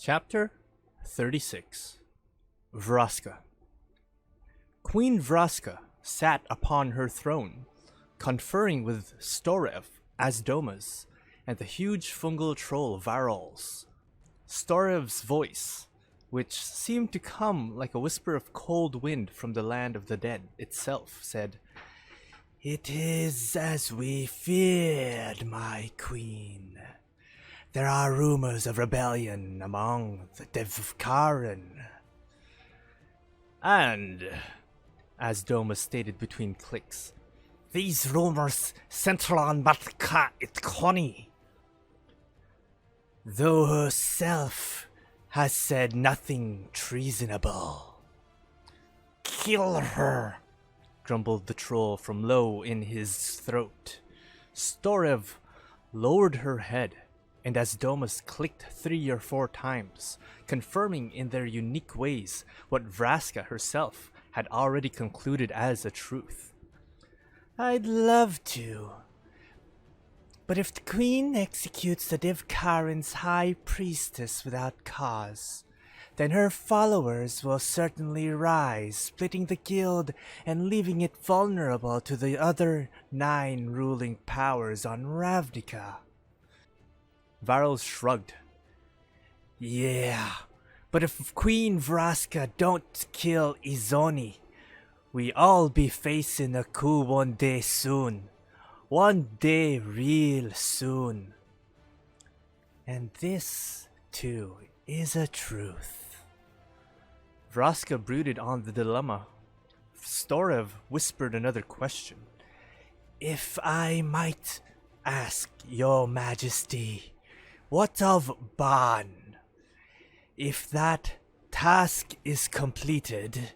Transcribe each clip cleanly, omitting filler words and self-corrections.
Chapter 36. Verochka. Queen Verochka sat upon her throne, conferring with Storev, Asdomas, and the huge fungal troll Varols. Storev's voice, which seemed to come like a whisper of cold wind from the land of the dead itself, said, "It is as we feared, my queen. There are rumors of rebellion among the Devkaran." And, as Doma stated between clicks, "These rumors center on Matka Itkoni, though herself has said nothing treasonable." "Kill her," grumbled the troll from low in his throat. Storev lowered her head, and as Domus clicked 3 or 4 times, confirming in their unique ways what Verochka herself had already concluded as a truth. "I'd love to. But if the queen executes the Devkaran's high priestess without cause, then her followers will certainly rise, splitting the guild and leaving it vulnerable to the other 9 ruling powers on Ravnica." Varl shrugged. "Yeah, but if Queen Verochka don't kill Izoni, we all be facing a coup one day soon. One day real soon. And this, too, is a truth." Verochka brooded on the dilemma. Storev whispered another question. "If I might ask your majesty, what of Ban? If that task is completed,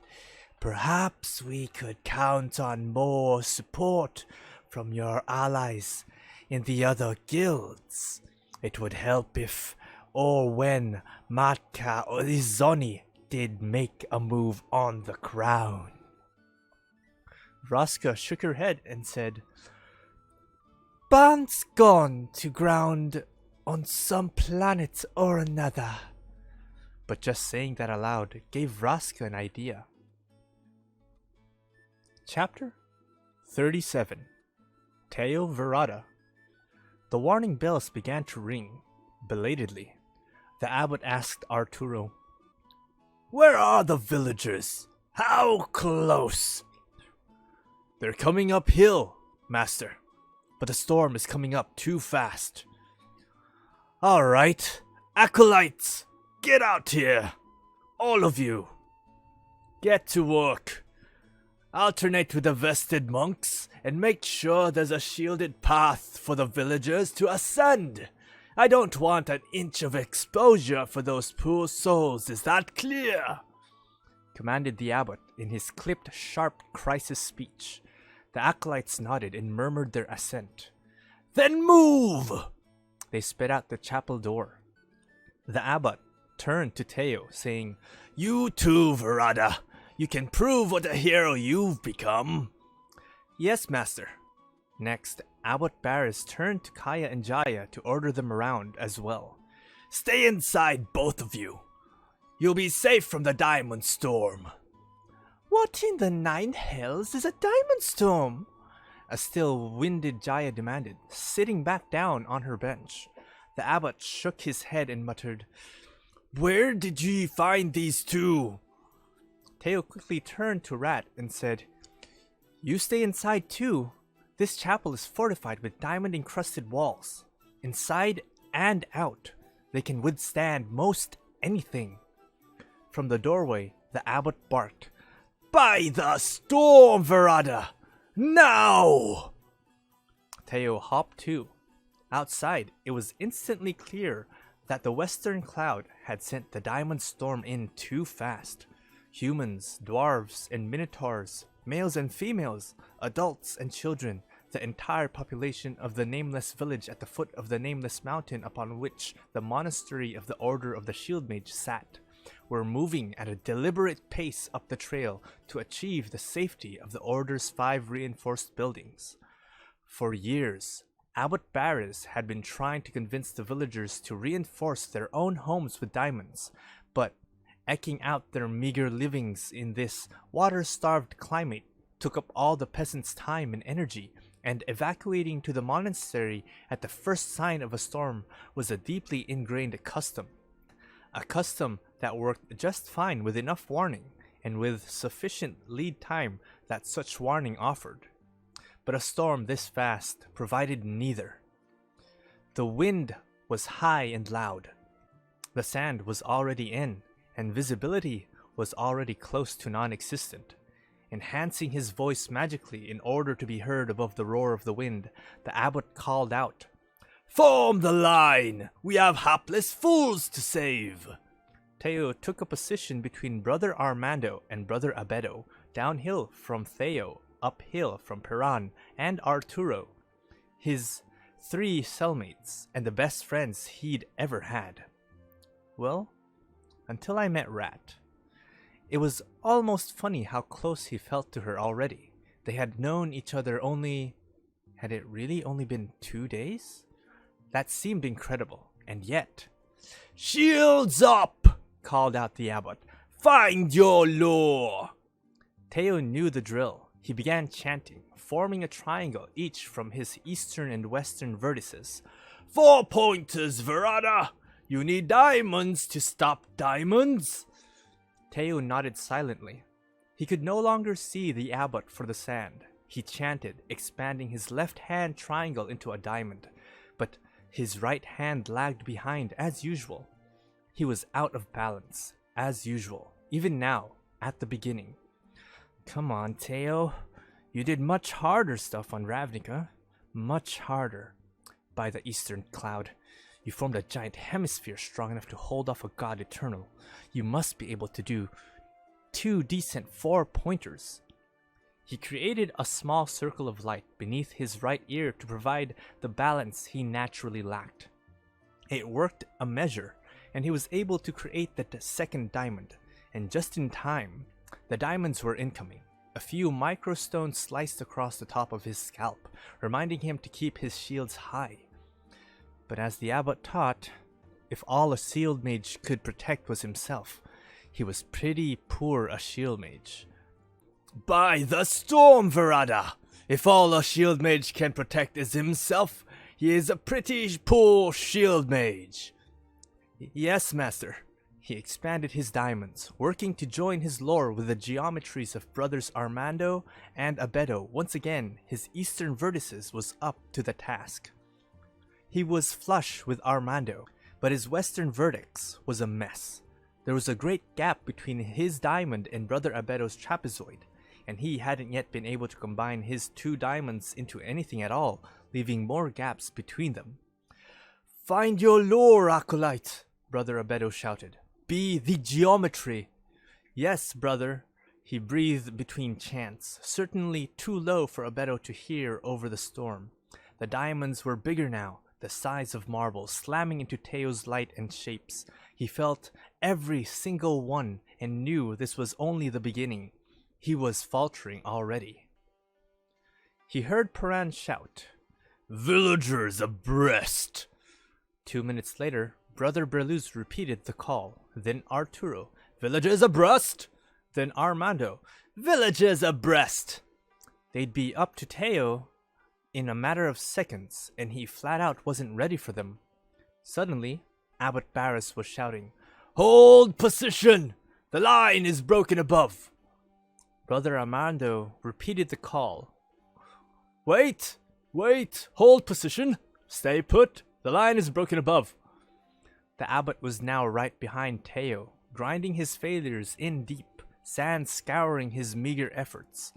perhaps we could count on more support from your allies in the other guilds. It would help if or when Matka or Izoni did make a move on the crown." Verochka shook her head and said, "Ban's gone to ground on some planet or another." But just saying that aloud gave Verochka an idea. Chapter 37. Teo Mirada. The warning bells began to ring, belatedly. The abbot asked Arturo, "Where are the villagers? How close?" "They're coming uphill, master, but the storm is coming up too fast." "All right, acolytes, get out here, all of you. Get to work. Alternate with the vested monks and make sure there's a shielded path for the villagers to ascend. I don't want an inch of exposure for those poor souls, is that clear?" commanded the abbot in his clipped, sharp crisis speech. The acolytes nodded and murmured their assent. "Then move!" They sped out the chapel door. The abbot turned to Teo, saying, "You too, Mirada. You can prove what a hero you've become." "Yes, master." Next, Abbot Barris turned to Kaya and Jaya to order them around as well. "Stay inside, both of you. You'll be safe from the diamond storm." "What in the 9 hells is a diamond storm?" a still-winded Jaya demanded, sitting back down on her bench. The abbot shook his head and muttered, "Where did ye find these two?" Teo quickly turned to Rat and said, "You stay inside too. This chapel is fortified with diamond-encrusted walls. Inside and out, they can withstand most anything." From the doorway, the abbot barked, "By the storm, Mirada! Now!" Teo hopped too. Outside, it was instantly clear that the western cloud had sent the diamond storm in too fast. Humans, dwarves, and minotaurs, males and females, adults and children, the entire population of the nameless village at the foot of the nameless mountain upon which the monastery of the Order of the Shield Mage sat, were moving at a deliberate pace up the trail to achieve the safety of the Order's 5 reinforced buildings. For years, Abbot Barris had been trying to convince the villagers to reinforce their own homes with diamonds, but eking out their meager livings in this water-starved climate took up all the peasants' time and energy, and evacuating to the monastery at the first sign of a storm was a deeply ingrained custom. A custom that worked just fine with enough warning, and with sufficient lead time that such warning offered. But a storm this fast provided neither. The wind was high and loud. The sand was already in, and visibility was already close to non-existent. Enhancing his voice magically in order to be heard above the roar of the wind, the abbot called out, "Form the line! We have hapless fools to save!" Theo took a position between Brother Armando and Brother Abedo, downhill from Theo, uphill from Piran and Arturo, his 3 cellmates and the best friends he'd ever had. Well, until I met Rat. It was almost funny how close he felt to her already. They had known each other had it really only been 2 days? That seemed incredible, and yet... "Shields up!" called out the abbot. "Find your lure!" Theo knew the drill. He began chanting, forming a triangle each from his eastern and western vertices. "4 pointers, Verada! You need diamonds to stop diamonds!" Theo nodded silently. He could no longer see the abbot for the sand. He chanted, expanding his left-hand triangle into a diamond, but his right hand lagged behind as usual. He was out of balance, as usual, even now, at the beginning. "Come on, Theo. You did much harder stuff on Ravnica. Much harder. By the Eastern Cloud, you formed a giant hemisphere strong enough to hold off a god eternal. You must be able to do 2 decent 4-pointers. He created a small circle of light beneath his right ear to provide the balance he naturally lacked. It worked a measure, and he was able to create the second diamond, and just in time, the diamonds were incoming. A few microstones sliced across the top of his scalp, reminding him to keep his shields high. But as the abbot taught, if all a shield mage could protect was himself, he was pretty poor a shield mage. "By the storm, Verada! If all a shield mage can protect is himself, he is a pretty poor shield mage." "Yes, master." He expanded his diamonds, working to join his lore with the geometries of brothers Armando and Abedo. Once again, his eastern vertices was up to the task. He was flush with Armando, but his western vertex was a mess. There was a great gap between his diamond and Brother Abedo's trapezoid, and he hadn't yet been able to combine his 2 diamonds into anything at all, leaving more gaps between them. "Find your lore, Acolyte!" Brother Abedo shouted. "Be the geometry!" "Yes, brother," he breathed between chants, certainly too low for Abedo to hear over the storm. The diamonds were bigger now, the size of marbles, slamming into Teo's light and shapes. He felt every single one and knew this was only the beginning. He was faltering already. He heard Paran shout, "Villagers abreast!" 2 minutes later, Brother Berluz repeated the call, then Arturo, "Villagers abreast!" Then Armando, "Villagers abreast!" They'd be up to Theo in a matter of seconds, and he flat out wasn't ready for them. Suddenly, Abbot Barris was shouting, "Hold position! The line is broken above!" Brother Armando repeated the call. Wait! Hold position! Stay put! The line is broken above!" The abbot was now right behind Theo, grinding his failures in deep, sand scouring his meager efforts.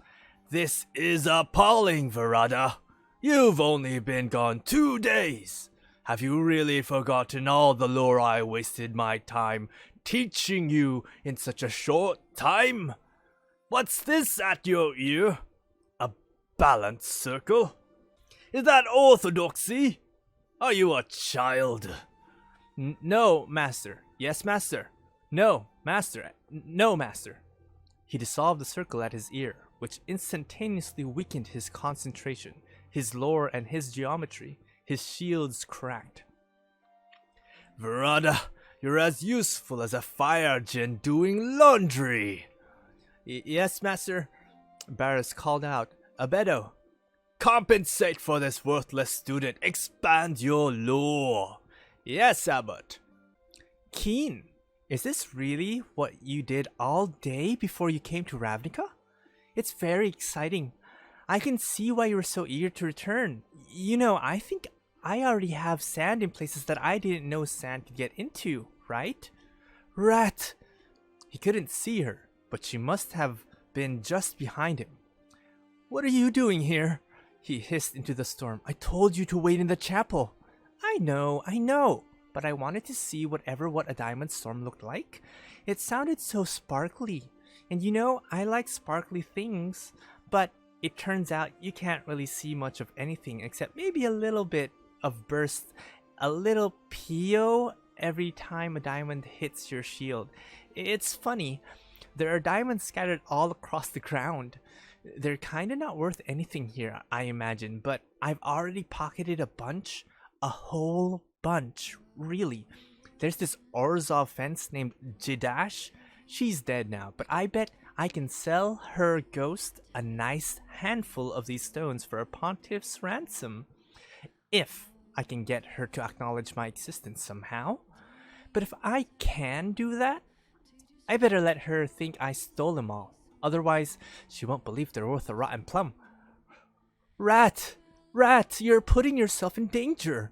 "This is appalling, Verada! You've only been gone 2 days! Have you really forgotten all the lore I wasted my time teaching you in such a short time? What's this at your ear? A balance circle? Is that orthodoxy? Are you a child?" No, master. Yes, master. No, master. No, master." He dissolved the circle at his ear, which instantaneously weakened his concentration, his lore, and his geometry. His shields cracked. "Verada, you're as useful as a fire djinn doing laundry." "Yes, master," Barris called out. "Abedo." "Compensate for this worthless student. Expand your lore." "Yes, Abbot." "Keen, is this really what you did all day before you came to Ravnica? It's very exciting. I can see why you were so eager to return. You know, I think I already have sand in places that I didn't know sand could get into, right?" "Rat!" He couldn't see her, but she must have been just behind him. "What are you doing here?" he hissed into the storm. "I told you to wait in the chapel." I know, but I wanted to see what a diamond storm looked like. It sounded so sparkly, and you know, I like sparkly things, but it turns out you can't really see much of anything except maybe a little bit of burst, a little PO every time a diamond hits your shield. It's funny, there are diamonds scattered all across the ground. They're kinda not worth anything here, I imagine, but I've already pocketed a bunch. A whole bunch, really. There's this Orzhov fence named Jidash. She's dead now, but I bet I can sell her ghost a nice handful of these stones for a pontiff's ransom. If I can get her to acknowledge my existence somehow. But if I can do that, I better let her think I stole them all. Otherwise, she won't believe they're worth a rotten plum. Rat, you're putting yourself in danger."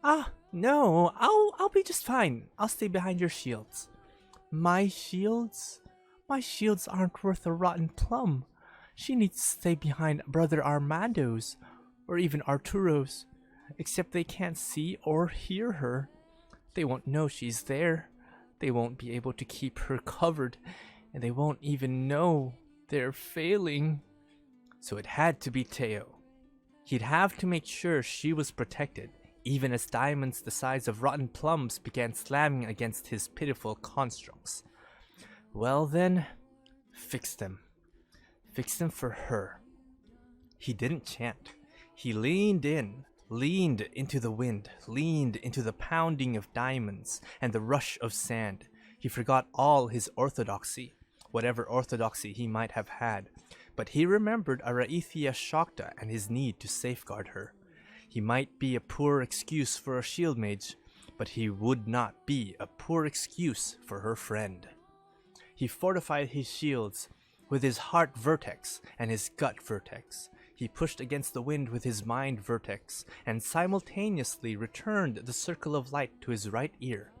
"Ah, no, I'll be just fine. I'll stay behind your shields." My shields? My shields aren't worth a rotten plum. She needs to stay behind Brother Armando's, or even Arturo's. Except they can't see or hear her. They won't know she's there. They won't be able to keep her covered, and they won't even know they're failing. So it had to be Teo. He'd have to make sure she was protected, even as diamonds the size of rotten plums began slamming against his pitiful constructs. Well then, fix them. Fix them for her. He didn't chant. He leaned into the wind, leaned into the pounding of diamonds and the rush of sand. He forgot all his orthodoxy, whatever orthodoxy he might have had, but he remembered Araethia Shokta and his need to safeguard her. He might be a poor excuse for a shield mage, but he would not be a poor excuse for her friend. He fortified his shields with his heart vertex and his gut vertex. He pushed against the wind with his mind vertex, and simultaneously returned the circle of light to his right ear.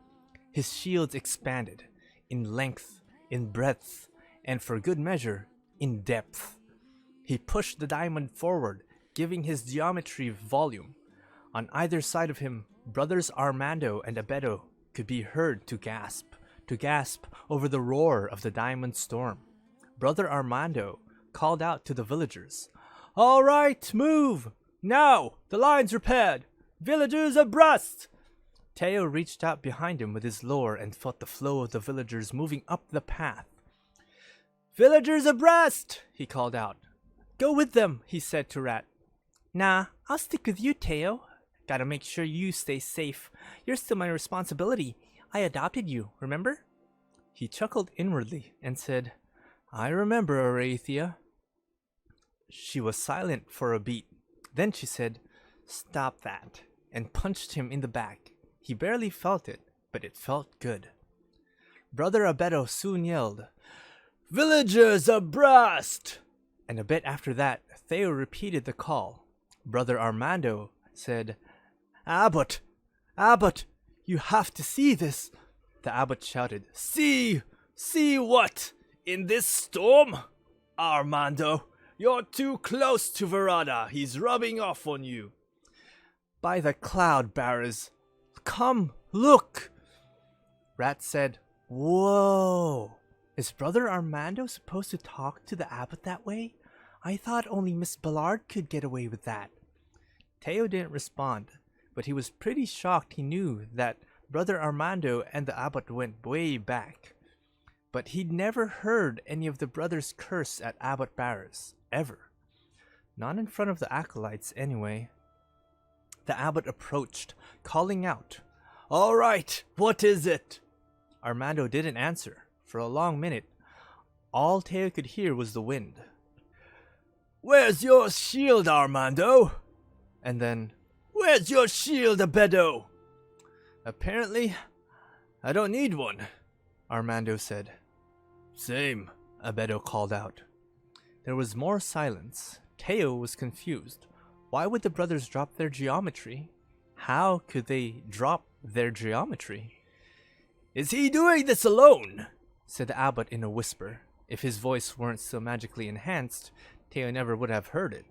His shields expanded, in length, in breadth, and for good measure, in depth. He pushed the diamond forward, giving his geometry volume. On either side of him, brothers Armando and Abedo could be heard to gasp over the roar of the diamond storm. Brother Armando called out to the villagers, "All right, move! Now, the line's repaired! Villagers abreast!" Teo reached out behind him with his lore and felt the flow of the villagers moving up the path. "Villagers abreast!" he called out. "Go with them," he said to Rat. "Nah, I'll stick with you, Teo. Gotta make sure you stay safe. You're still my responsibility. I adopted you, remember?" He chuckled inwardly and said, "I remember, Araethia." She was silent for a beat. Then she said, "Stop that," and punched him in the back. He barely felt it, but it felt good. Brother Abedo soon yelled, "Villagers abreast!" And a bit after that, Theo repeated the call. Brother Armando said, Abbot, you have to see this." The abbot shouted, See what? In this storm? Armando, you're too close to Verada. He's rubbing off on you." "By the cloud bearers, come, look." Rat said, "Whoa, is Brother Armando supposed to talk to the abbot that way? I thought only Miss Ballard could get away with that." Teo didn't respond, but he was pretty shocked. He knew that Brother Armando and the abbot went way back. But he'd never heard any of the brothers curse at Abbot Barris, ever. Not in front of the acolytes, anyway. The abbot approached, calling out, "All right, what is it?" Armando didn't answer. For a long minute, all Teo could hear was the wind. "Where's your shield, Armando?" And then, "Where's your shield, Abedo?" "Apparently, I don't need one," Armando said. "Same," Abedo called out. There was more silence. Teo was confused. Why would the brothers drop their geometry? How could they drop their geometry? "Is he doing this alone?" said the abbot in a whisper. If his voice weren't so magically enhanced, Teo never would have heard it.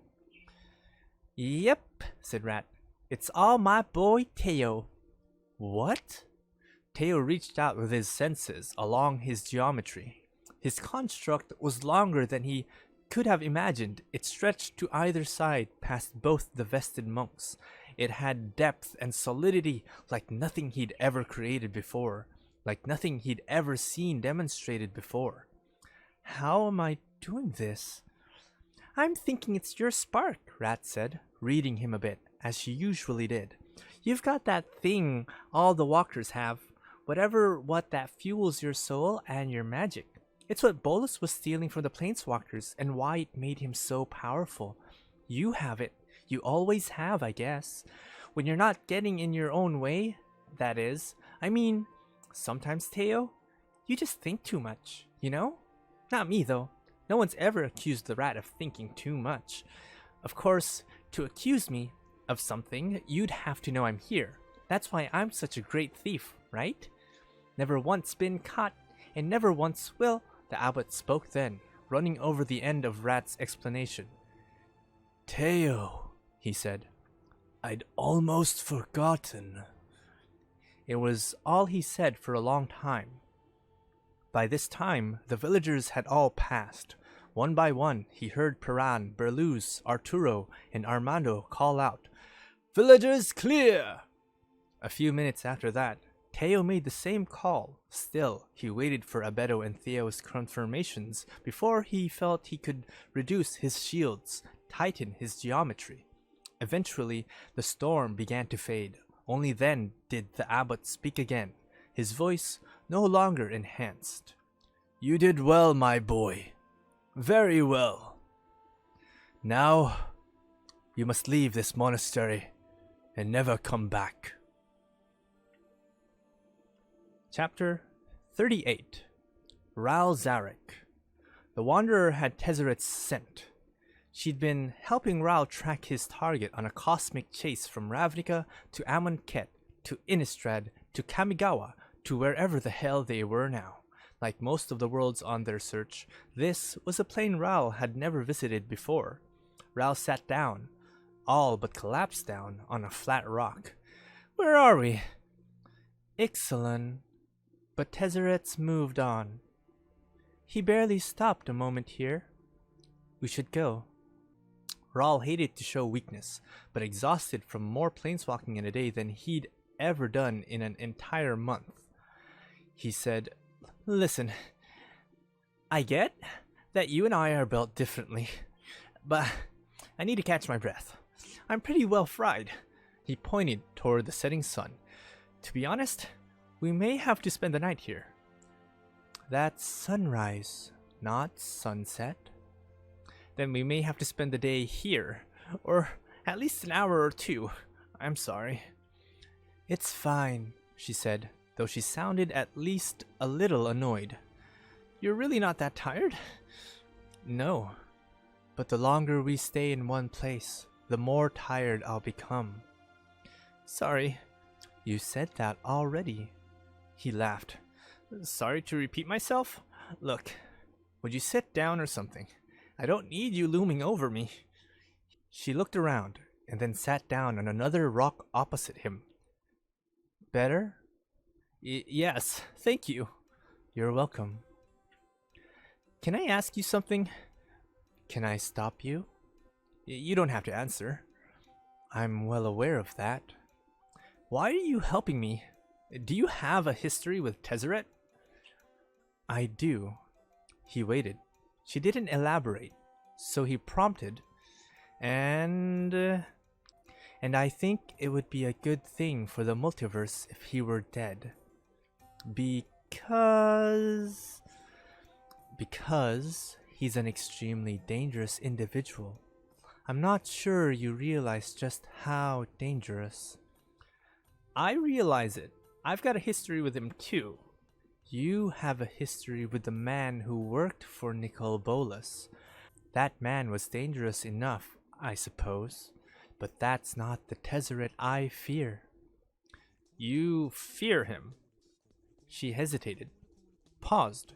"Yep," said Rat. "It's all my boy Teo." "What?" Teo reached out with his senses along his geometry. His construct was longer than he could have imagined. It stretched to either side past both the vested monks. It had depth and solidity like nothing he'd ever created before, like nothing he'd ever seen demonstrated before. "How am I doing this?" "I'm thinking it's your spark," Rat said, reading him a bit, as she usually did. "You've got that thing all the walkers have, what that fuels your soul and your magic. It's what Bolus was stealing from the planeswalkers and why it made him so powerful. You have it. You always have, I guess. When you're not getting in your own way, that is. I mean, sometimes, Teo, you just think too much, you know? Not me, though. No one's ever accused the Rat of thinking too much. Of course, to accuse me of something, you'd have to know I'm here. That's why I'm such a great thief, right? Never once been caught, and never once will." The abbot spoke then, running over the end of Rat's explanation. "Teo," he said, "I'd almost forgotten." It was all he said for a long time. By this time, the villagers had all passed. One by one, he heard Piran, Berluz, Arturo, and Armando call out, "Villagers clear!" A few minutes after that, Teo made the same call. Still, he waited for Abedo and Theo's confirmations before he felt he could reduce his shields, tighten his geometry. Eventually, the storm began to fade. Only then did the abbot speak again, his voice no longer enhanced. "You did well, my boy. Very well. Now, you must leave this monastery and never come back." Chapter 38. Ral Zarek. The Wanderer had Tezzeret's scent. She'd been helping Ral track his target on a cosmic chase from Ravnica to Amonkhet to Innistrad to Kamigawa to wherever the hell they were now. Like most of the worlds on their search, this was a plane Ral had never visited before. Ral sat down, all but collapsed down, on a flat rock. "Where are we?" "Ixalan." But Tezzeret's moved on. "He barely stopped a moment here. We should go." Ral hated to show weakness, but exhausted from more planeswalking in a day than he'd ever done in an entire month. He said, "Listen, I get that you and I are built differently, but I need to catch my breath. I'm pretty well fried." He pointed toward the setting sun. "To be honest, we may have to spend the night here." "That's sunrise, not sunset." "Then we may have to spend the day here, or at least an hour or two. I'm sorry." "It's fine," she said, though she sounded at least a little annoyed. "You're really not that tired?" "No, but the longer we stay in one place, the more tired I'll become." "Sorry." "You said that already." He laughed. "Sorry to repeat myself? Look, would you sit down or something? I don't need you looming over me." She looked around and then sat down on another rock opposite him. "Better?" Yes, thank you." "You're welcome." "Can I ask you something?" "Can I stop you?" You don't have to answer." "I'm well aware of that." "Why are you helping me? Do you have a history with Tezzeret?" "I do." He waited. She didn't elaborate, so he prompted, And and I think it would be a good thing for the multiverse if he were dead. Because he's an extremely dangerous individual. I'm not sure you realize just how dangerous. I realize it. I've got a history with him too. You have a history with the man who worked for Nicol Bolas. That man was dangerous enough, I suppose, but that's not the Tezzeret I fear. You fear him? She hesitated, paused,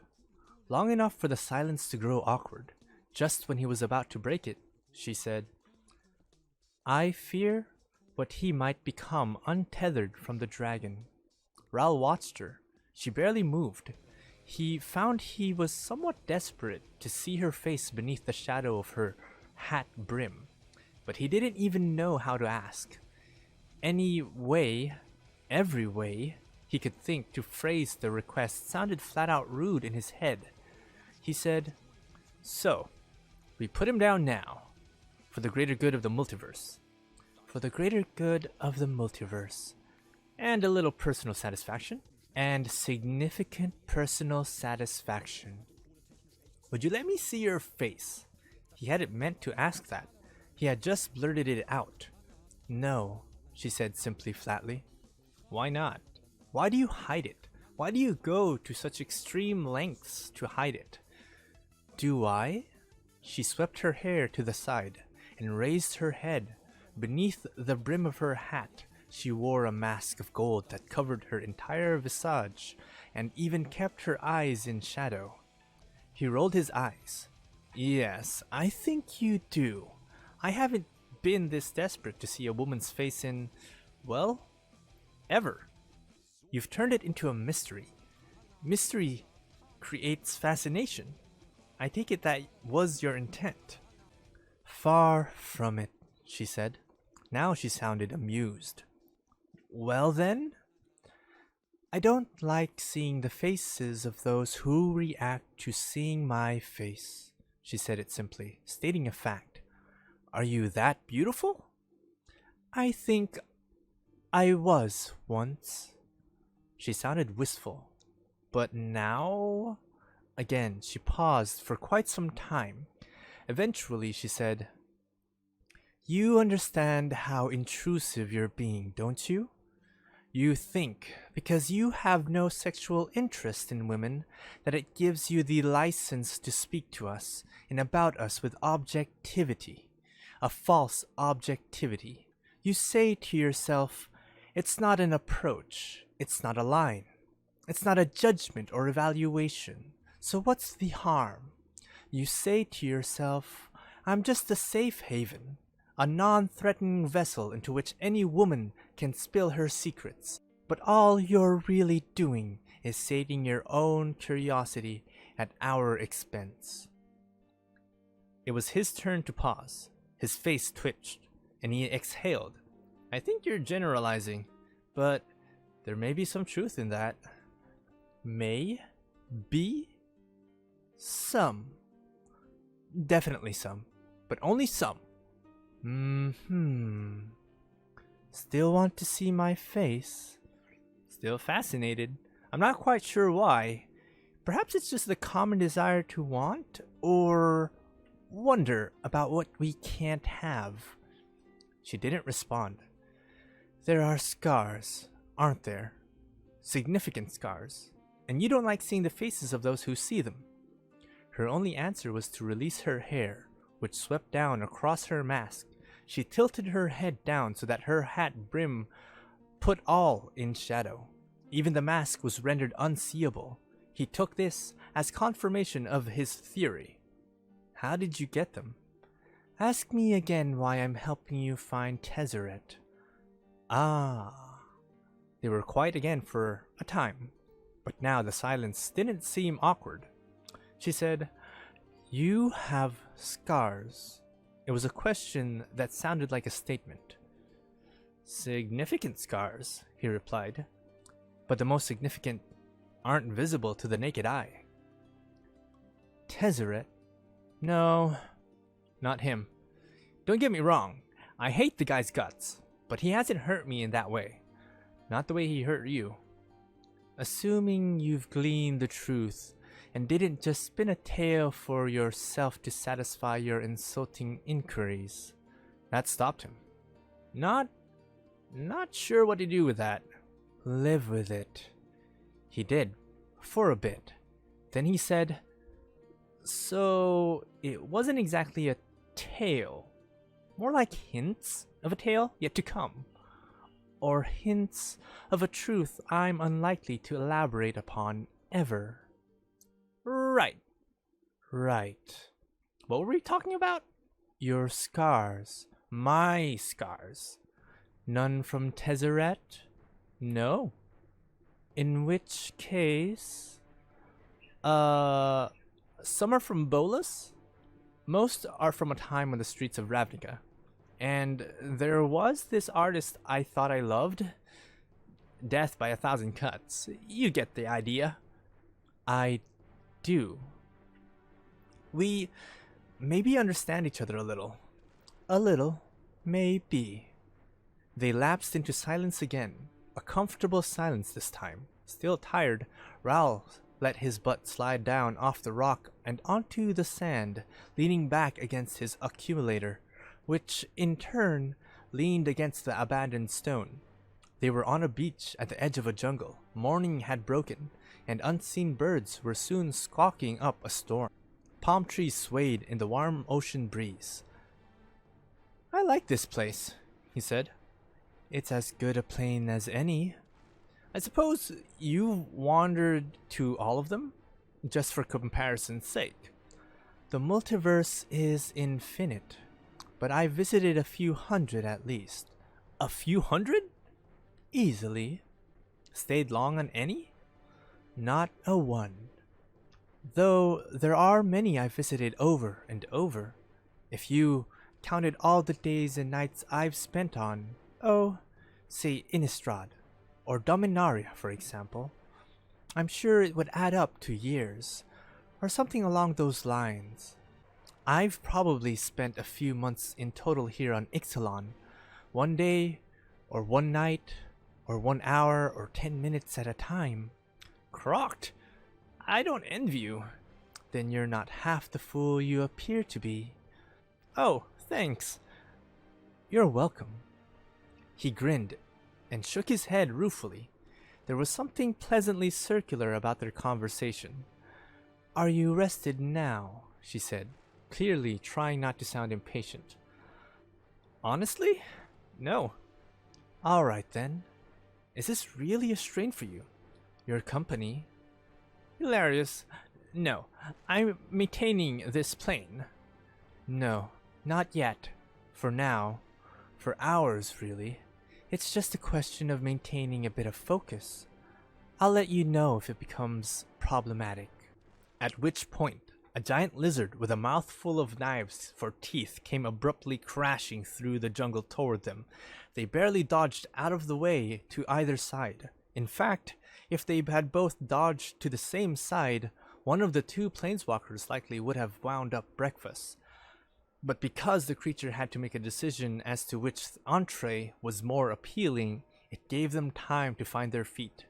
long enough for the silence to grow awkward. Just when he was about to break it, she said, I fear what he might become untethered from the dragon. Ral watched her. She barely moved. He found he was somewhat desperate to see her face beneath the shadow of her hat brim, but he didn't even know how to ask. Every way he could think to phrase the request sounded flat out rude in his head. He said, So, we put him down now, for the greater good of the multiverse. For the greater good of the multiverse. And a little personal satisfaction. And significant personal satisfaction. Would you let me see your face? He hadn't meant to ask that. He had just blurted it out. No, she said simply, flatly. Why not? Why do you hide it? Why do you go to such extreme lengths to hide it? Do I? She swept her hair to the side and raised her head. Beneath the brim of her hat, she wore a mask of gold that covered her entire visage and even kept her eyes in shadow. He rolled his eyes. Yes, I think you do. I haven't been this desperate to see a woman's face in, well, ever. You've turned it into a mystery. Mystery creates fascination. I take it that was your intent. Far from it, she said. Now she sounded amused. Well then? I don't like seeing the faces of those who react to seeing my face, she said it simply, stating a fact. Are you that beautiful? I think I was once. She sounded wistful. But now? Again, she paused for quite some time. Eventually, she said, You understand how intrusive you're being, don't you? You think, because you have no sexual interest in women, that it gives you the license to speak to us and about us with objectivity. A false objectivity. You say to yourself, it's not an approach, it's not a line, it's not a judgment or evaluation. So what's the harm? You say to yourself, I'm just a safe haven, a non-threatening vessel into which any woman can spill her secrets. But all you're really doing is sating your own curiosity at our expense. It was his turn to pause. His face twitched, and he exhaled. I think you're generalizing, but there may be some truth in that. May be some. Definitely some, but only some. Still want to see my face? Still fascinated. I'm not quite sure why. Perhaps it's just the common desire to want, or wonder about what we can't have. She didn't respond. There are scars, aren't there? Significant scars. And you don't like seeing the faces of those who see them. Her only answer was to release her hair, which swept down across her mask. She tilted her head down so that her hat brim put all in shadow. Even the mask was rendered unseeable. He took this as confirmation of his theory. How did you get them? Ask me again why I'm helping you find Tezzeret. Ah. They were quiet again for a time, but now the silence didn't seem awkward. She said, You have scars. It was a question that sounded like a statement. Significant scars, he replied, but the most significant aren't visible to the naked eye. Tezzeret? No, not him. Don't get me wrong, I hate the guy's guts. but he hasn't hurt me in that way. Not the way he hurt you. Assuming you've gleaned the truth and didn't just spin a tale for yourself to satisfy your insulting inquiries. That stopped him. Not sure what to do with that. Live with it. He did, for a bit. Then he said, so it wasn't exactly a tale. More like hints of a tale yet to come. Or hints of a truth I'm unlikely to elaborate upon ever. Right. What were we talking about? Your scars. My scars. None from Tezzeret? No. In which case... some are from Bolus? Most are from a time on the streets of Ravnica. And there was this artist I thought I loved. Death by 1,000 cuts. You get the idea. I do. We maybe understand each other a little. A little. Maybe. They lapsed into silence again. A comfortable silence this time. Still tired, Raoul let his butt slide down off the rock and onto the sand, leaning back against his accumulator, which in turn leaned against the abandoned stone. They were on a beach at the edge of a jungle. Morning had broken, and unseen birds were soon squawking up a storm. Palm trees swayed in the warm ocean breeze. I like this place, he said. It's as good a plane as any. I suppose you wandered to all of them? Just for comparison's sake. The multiverse is infinite, but I visited a few hundred at least. A few hundred? Easily. Stayed long on any? Not a one. Though there are many I visited over and over. If you counted all the days and nights I've spent on, say Innistrad, or Dominaria, for example, I'm sure it would add up to years, or something along those lines. I've probably spent a few months in total here on Ixalan, one day, or one night, or 1 hour, or 10 minutes at a time. Crocked! I don't envy you. Then you're not half the fool you appear to be. Oh, thanks. You're welcome. He grinned and shook his head ruefully. There was something pleasantly circular about their conversation. Are you rested now? She said, clearly trying not to sound impatient. Honestly? No. All right then. Is this really a strain for you? Your company? Hilarious. No, I'm maintaining this plane. No, not yet. For now. For hours, really. It's just a question of maintaining a bit of focus. I'll let you know if it becomes problematic. At which point, a giant lizard with a mouthful of knives for teeth came abruptly crashing through the jungle toward them. They barely dodged out of the way to either side. In fact, if they had both dodged to the same side, one of the two planeswalkers likely would have wound up breakfast. But because the creature had to make a decision as to which entree was more appealing, it gave them time to find their feet.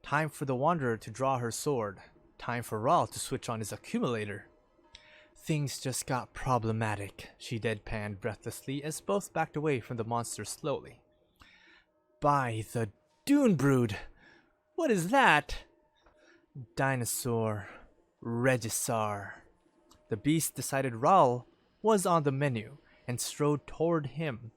Time for the Wanderer to draw her sword. Time for Raoul to switch on his accumulator. Things just got problematic, she deadpanned breathlessly as both backed away from the monster slowly. By the Dune Brood! What is that? Dinosaur. Regisar. The beast decided Raoul was on the menu and strode toward him.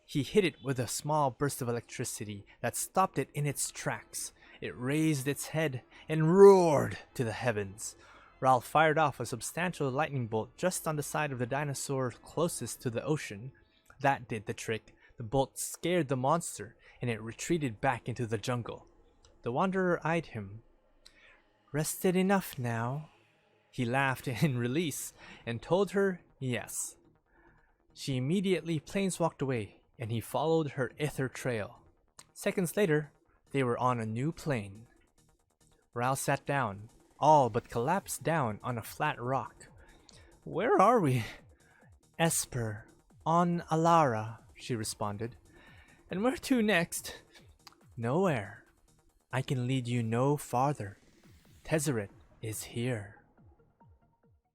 He hit it with a small burst of electricity that stopped it in its tracks. It raised its head and roared to the heavens. Raoul fired off a substantial lightning bolt just on the side of the dinosaur closest to the ocean. That did the trick. The bolt scared the monster, and it retreated back into the jungle. The Wanderer eyed him. Rested enough now? He laughed in release and told her yes. She immediately planeswalked away, and he followed her ether trail. Seconds later, they were on a new plane. Raoul sat down, all but collapsed down on a flat rock. Where are we? Esper, on Alara, she responded. And where to next? Nowhere. I can lead you no farther. Tezzeret is here.